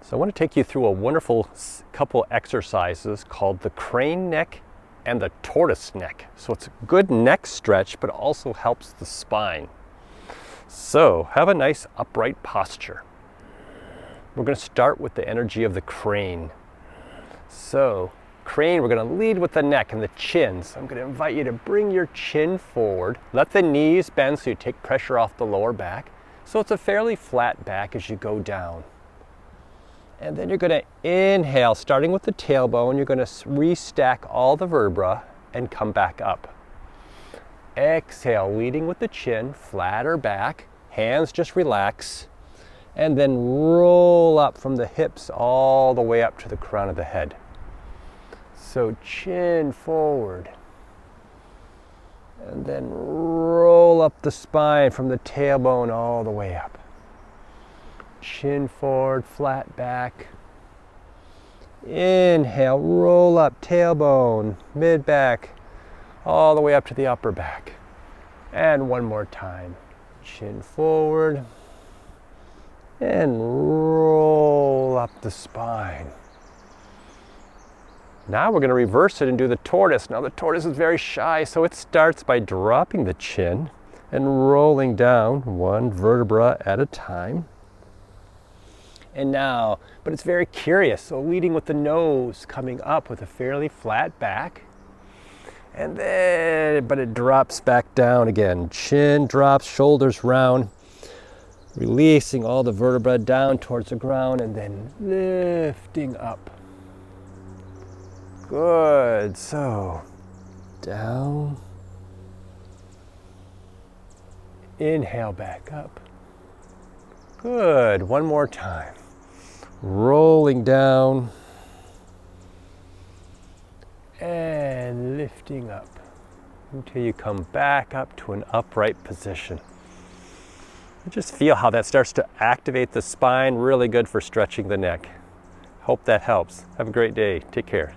So I want to take you through a wonderful couple exercises called the crane neck and the tortoise neck. So it's a good neck stretch, but also helps the spine. So have a nice upright posture. We're going to start with the energy of the crane. So crane, we're going to lead with the neck and the chin. So I'm going to invite you to bring your chin forward. Let the knees bend so you take pressure off the lower back. So it's a fairly flat back as you go down. And then you're going to inhale, starting with the tailbone. You're going to restack all the vertebrae and come back up. Exhale, leading with the chin, flatter back. Hands just relax. And then roll up from the hips all the way up to the crown of the head. So chin forward. And then roll up the spine from the tailbone all the way up. Chin forward, flat back. Inhale, roll up, tailbone, mid back, all the way up to the upper back. And one more time. Chin forward. And roll up the spine. Now we're going to reverse it and do the tortoise. Now the tortoise is very shy, so it starts by dropping the chin and rolling down one vertebra at a time. And now, but it's very curious, so leading with the nose, coming up with a fairly flat back. And then, but it drops back down again. Chin drops, shoulders round, releasing all the vertebrae down towards the ground and then lifting up. Good, so down. Inhale back up. Good, one more time. Rolling down and lifting up until you come back up to an upright position. Just feel how that starts to activate the spine, really good for stretching the neck. Hope that helps. Have a great day. Take care.